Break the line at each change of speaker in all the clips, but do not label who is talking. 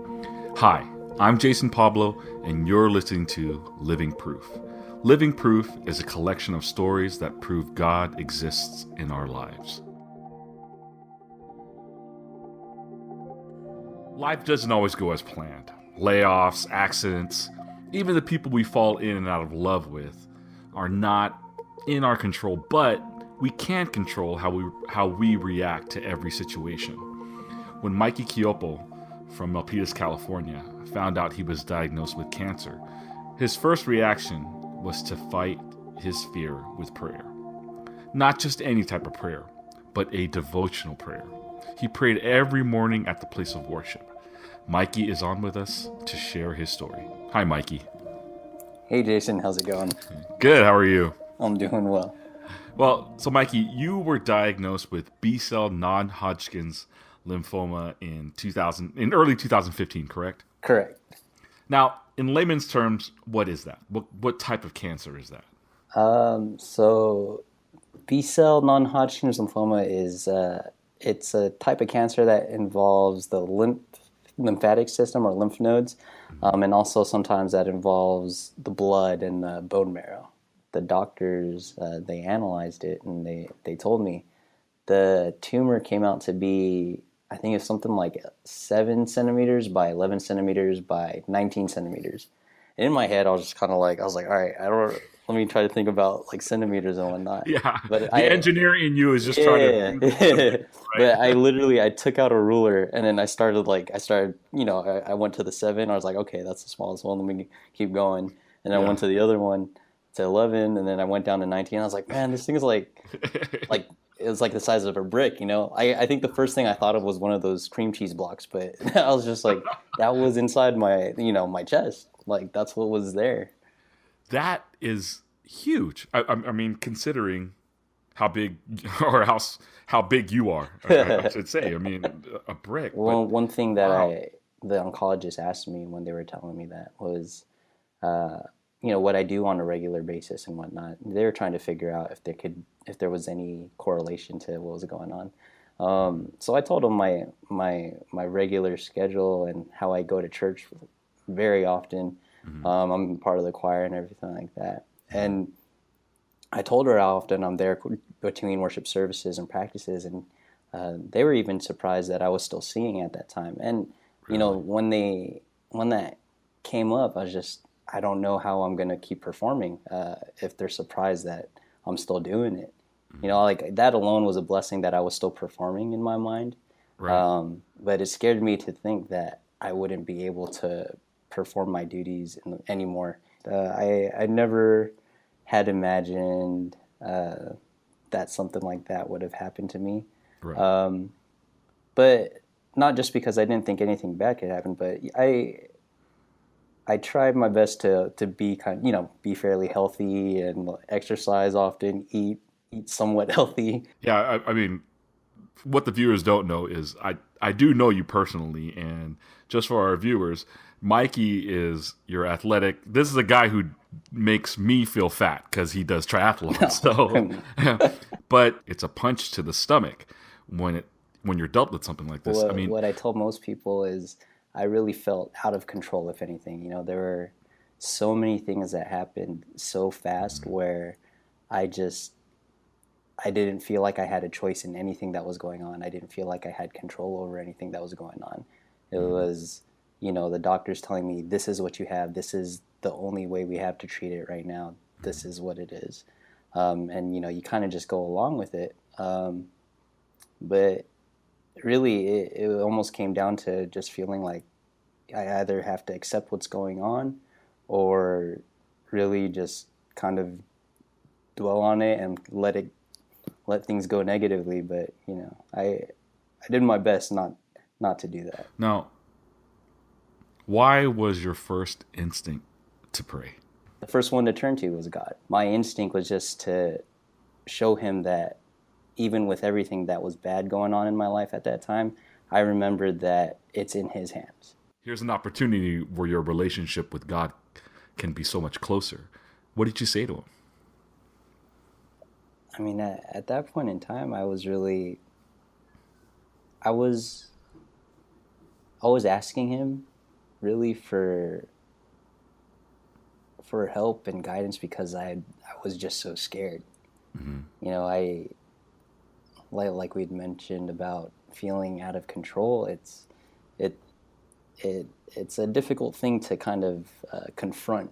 Hi, I'm Jason Pablo, and you're listening to Living Proof. Living Proof is a collection of stories that prove God exists in our lives. Life doesn't always go as planned. Layoffs, accidents, even the people we fall in and out of love with are not in our control, but we can control how we react to every situation. When Michael Quillopo from Milpitas, California, found out he was diagnosed with cancer, his first reaction was to fight his fear with prayer. Not just any type of prayer, but a devotional prayer. He prayed every morning at the place of worship. Mikey is on with us to share his story. Hi, Mikey.
Hey, Jason. How's it going?
Good. How are you?
I'm doing well.
Well, so Mikey, you were diagnosed with B-cell non-Hodgkin's lymphoma in early 2015, correct?
Correct.
Now, in layman's terms, what is that? What type of cancer is that?
So B-cell non-Hodgkin's lymphoma is it's a type of cancer that involves the lymphatic system or lymph nodes, and also sometimes that involves the blood and the bone marrow. The doctors they analyzed it and they told me the tumor came out to be, I think it's something like 7 centimeters by 11 centimeters by 19 centimeters. And in my head, I was like, all right, let me try to think about like centimeters and whatnot.
Yeah,
But
the engineer in you is just trying to
yeah,
do something,
but
right?
I took out a ruler and then I went to the 7. I was like, okay, that's the smallest one. Let me keep going. And I
Yeah.
went to the other one to 11, and then I went down to 19. I was like, man, this thing is like it was like the size of a brick, you know. I think the first thing I thought of was one of those cream cheese blocks, but I was just like, that was inside my chest. Like that's what was there.
That is huge. I mean, considering how big or how big you are, I should say. I mean, a brick, but
One thing that
wow.
the oncologist asked me when they were telling me that was, uh, what I do on a regular basis and whatnot. They were trying to figure out if there was any correlation to what was going on. So I told them my regular schedule and how I go to church very often.
Mm-hmm.
I'm part of the choir and everything like that. And I told her how often I'm there between worship services and practices, and they were even surprised that I was still singing at that time. And
Really?
when that came up, I don't know how I'm gonna keep performing if they're surprised that I'm still doing it. Like that alone was a blessing that I was still performing in my mind.
Right.
But it scared me to think that I wouldn't be able to perform my duties anymore. I never had imagined that something like that would have happened to me.
Right.
But not just because I didn't think anything bad could happen, but I tried my best to be be fairly healthy and exercise often, eat somewhat healthy.
Yeah. I mean, what the viewers don't know is I do know you personally, and just for our viewers, Mikey is your athletic. This is a guy who makes me feel fat because he does triathlon. So, but it's a punch to the stomach when you're dealt with something like this. I mean,
What I told most people is I really felt out of control, if anything. There were so many things that happened so fast where I just I didn't feel like I had a choice in anything that was going on. I didn't feel like I had control over anything that was going on. It was, the doctors telling me, this is what you have. This is the only way we have to treat it right now. This is what it is. And, you kind of just go along with it. But really, it almost came down to just feeling like I either have to accept what's going on or really just kind of dwell on it and let things go negatively. But I did my best not to do that.
now, why was your first instinct to pray?
The first one to turn to was God. My instinct was just to show him that even with everything that was bad going on in my life at that time, I remembered that it's in his hands.
Here's an opportunity where your relationship with God can be so much closer. What did you say to him?
I mean, at that point in time, I was I was asking him really for help and guidance because I was just so scared.
Hmm.
You know, I like we'd mentioned about feeling out of control. It it's a difficult thing to kind of confront,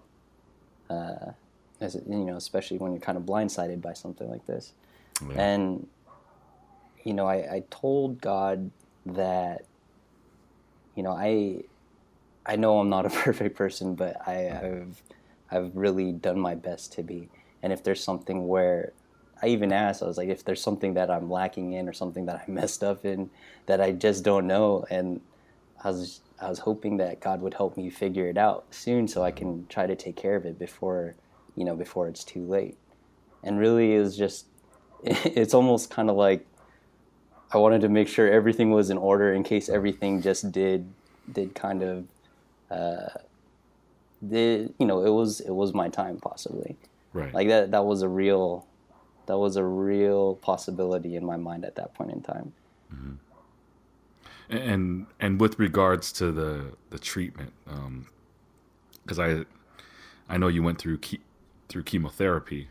as you know, especially when you're kind of blindsided by something like this.
Yeah.
And you know, I told God that you know I know I'm not a perfect person, but I've really done my best to be. And if there's something where I even asked, I was like, if there's something that I'm lacking in or something that I messed up in that I just don't know, and I was hoping that God would help me figure it out soon so I can try to take care of it before before it's too late. And really, it was just it's almost kind of like I wanted to make sure everything was in order in case everything just did kind of did it was my time possibly.
Right.
Like that was a real possibility in my mind at that point in time.
And with regards to the treatment, because I know you went through through chemotherapy.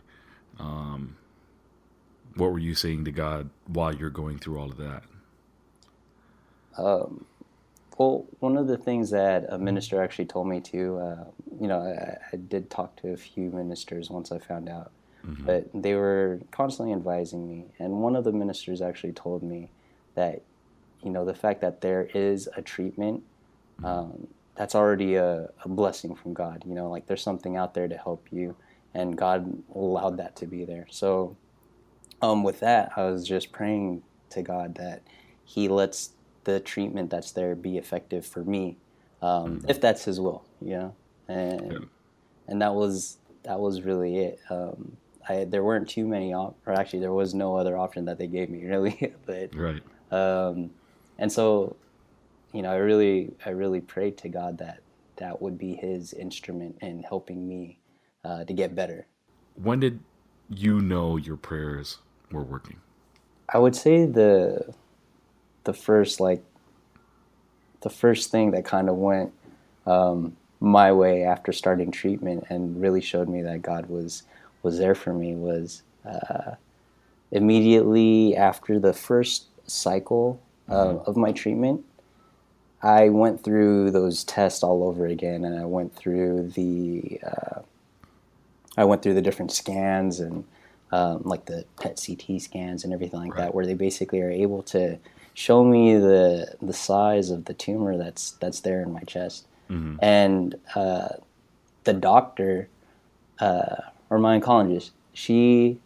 What were you saying to God while you're going through all of that?
Well, one of the things that a minister actually told me to, I did talk to a few ministers once I found out,
Hmm.
but they were constantly advising me. And one of the ministers actually told me that, the fact that there is a treatment, that's already a blessing from God. Like there's something out there to help you, and God allowed that to be there. So, with that, I was just praying to God that He lets the treatment that's there be effective for me, if that's His will,
Yeah.
and that was really it. There weren't too many or actually there was no other option that they gave me really, but
Right.
um, and so I really prayed to God that that would be His instrument in helping me to get better.
When did you know your prayers were working?
I would say the first like the first thing that kind of went my way after starting treatment and really showed me that God was there for me was immediately after the first cycle
Hmm.
of my treatment. I went through those tests all over again, and I went through the different scans and like the PET CT scans and everything like
Right.
that, where they basically are able to show me the size of the tumor that's there in my chest.
Hmm.
And the doctor or my oncologist, she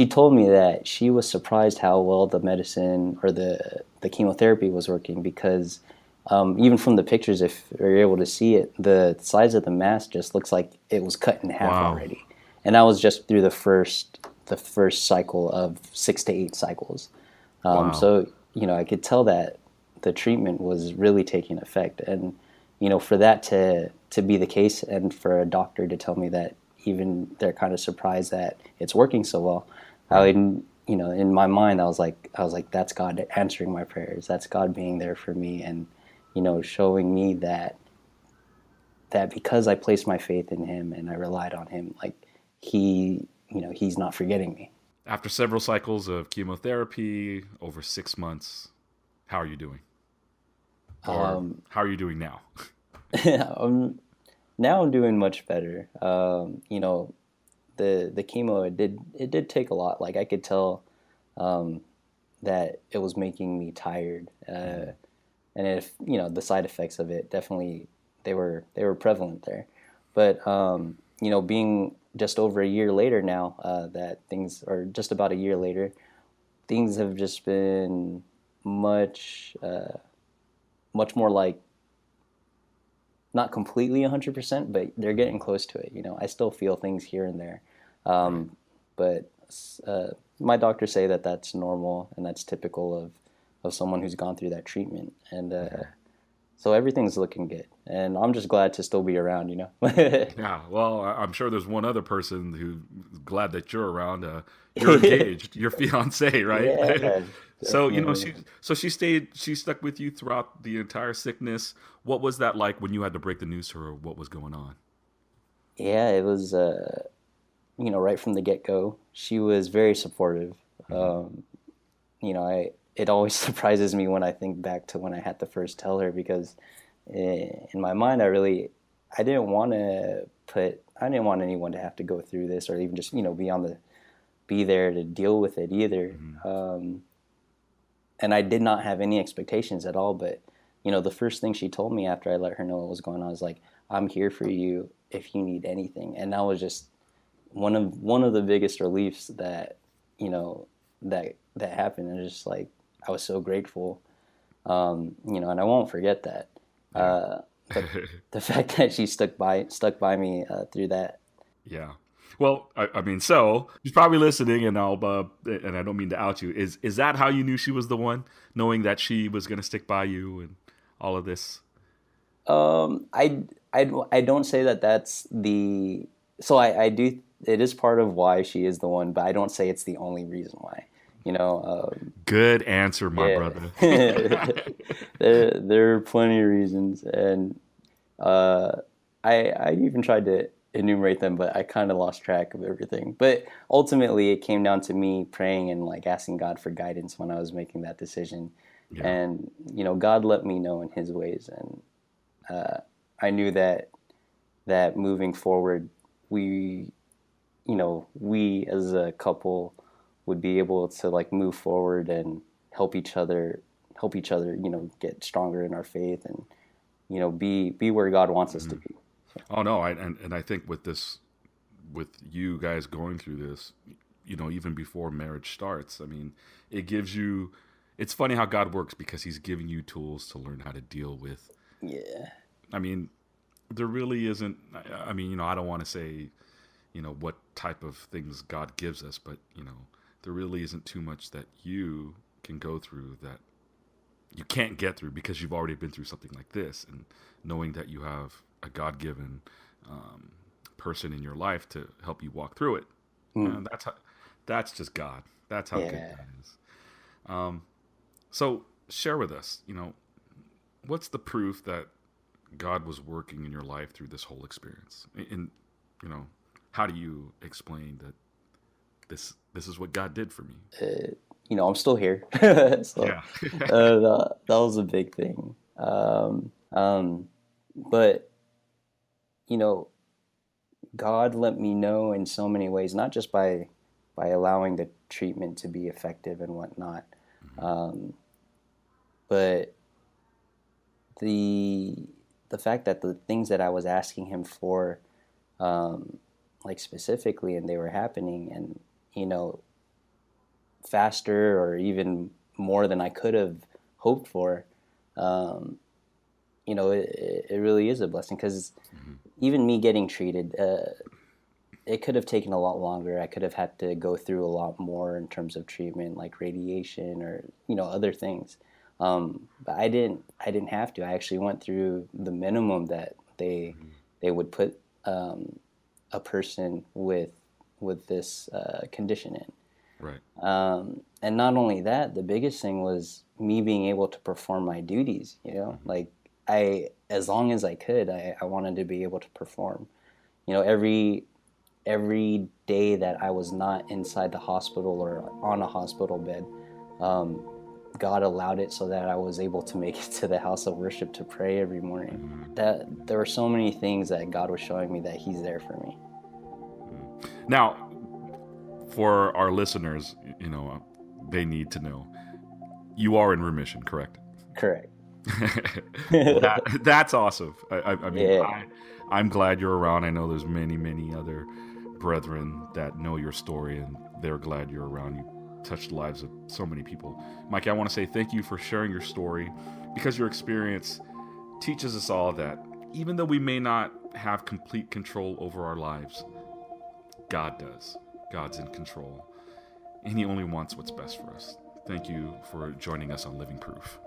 told me that she was surprised how well the medicine or the chemotherapy was working because even from the pictures, if you're able to see it, the size of the mass just looks like it was cut in half
Wow.
already, and that was just through the first cycle of 6 to 8 cycles.
Wow.
So I could tell that the treatment was really taking effect, and for that to be the case, and for a doctor to tell me that even they're kind of surprised that it's working so well, I
Right.
would in my mind I was like that's God answering my prayers. That's God being there for me, and showing me that because I placed my faith in Him and I relied on Him, like He's not forgetting me.
After several cycles of chemotherapy over 6 months, how are you doing? Or how are you doing now?
Now I'm doing much better. The chemo it did take a lot. Like I could tell that it was making me tired, and if the side effects of it definitely they were prevalent there. But being just over a year later now, that things or just about a year later, things have just been much much more like not completely 100%, but they're getting close to it. I still feel things here and there,
Right.
but my doctors say that that's normal and that's typical of someone who's gone through that treatment. And So everything's looking good, and I'm just glad to still be around. Yeah.
Yeah, well, I'm sure there's one other person who's glad that you're around. You're engaged, your fiance, right?
Yeah,
So
definitely.
she stuck with you throughout the entire sickness. What was that like when you had to break the news to her? What was going on?
Yeah, it was. Right from the get go, she was very supportive.
Hmm.
I it always surprises me when I think back to when I had to first tell her because in my mind I didn't want to I didn't want anyone to have to go through this or even just be there to deal with it either.
Hmm.
And I did not have any expectations at all. But the first thing she told me after I let her know what was going on was like, "I'm here for you if you need anything," and that was just one of the biggest reliefs that you know that happened. And just like I was so grateful, and I won't forget that.
Yeah.
But the fact that she stuck by me through that.
Yeah. Well, I mean, so she's probably listening, and and I don't mean to out you. Is that how you knew she was the one, knowing that she was going to stick by you and all of this?
I don't say that that's the so I do it is part of why she is the one, but I don't say it's the only reason why. You know,
Good answer, my
yeah.
brother.
There are plenty of reasons, and uh, I even tried to enumerate them, but I kind of lost track of everything. But ultimately, it came down to me praying and like asking God for guidance when I was making that decision,
Yeah.
and God let me know in His ways, and I knew that moving forward, we we as a couple would be able to like move forward and help each other get stronger in our faith and be where God wants us to
Mhm.
be.
Oh no, and I think with this, with you guys going through this, even before marriage starts, I mean, it gives you. It's funny how God works because He's giving you tools to learn how to deal with.
Yeah.
I mean, there really isn't. I mean, I don't want to say, what type of things God gives us, but there really isn't too much that you can go through that you can't get through because you've already been through something like this, and knowing that you have a God-given um, person in your life to help you walk through it.
Mm.
And that's just God. That's how good
Yeah.
God is. So share with us, what's the proof that God was working in your life through this whole experience? And you know, how do you explain that this is what God did for me?
Uh, I'm still here. So
Yeah.
that was a big thing. But you know, God let me know in so many ways, not just by allowing the treatment to be effective and whatnot,
Hmm.
um, but the the fact that the things that I was asking Him for, um, like specifically, and they were happening, and you know, faster or even more than I could have hoped for. Um, it really is a blessing because
Hmm.
even me getting treated, it could have taken a lot longer. I could have had to go through a lot more in terms of treatment, like radiation or other things. But I didn't have to. I actually went through the minimum that
Hmm.
they would put a person with this condition in.
Right.
And not only that, the biggest thing was me being able to perform my duties.
Hmm.
Like as long as I could, I wanted to be able to perform. Every day that I was not inside the hospital or on a hospital bed, um, God allowed it so that I was able to make it to the house of worship to pray every morning.
Hmm.
That there were so many things that God was showing me that He's there for me.
Now, for our listeners, they need to know you are in remission, correct?
Correct.
Well, that's awesome. I mean,
Yeah.
I'm glad you're around. I know there's many other brethren that know your story, and they're glad you're around. You touched the lives of so many people. Mike, I want to say thank you for sharing your story because your experience teaches us all that even though we may not have complete control over our lives, God does. God's in control, and He only wants what's best for us. Thank you for joining us on Living Proof.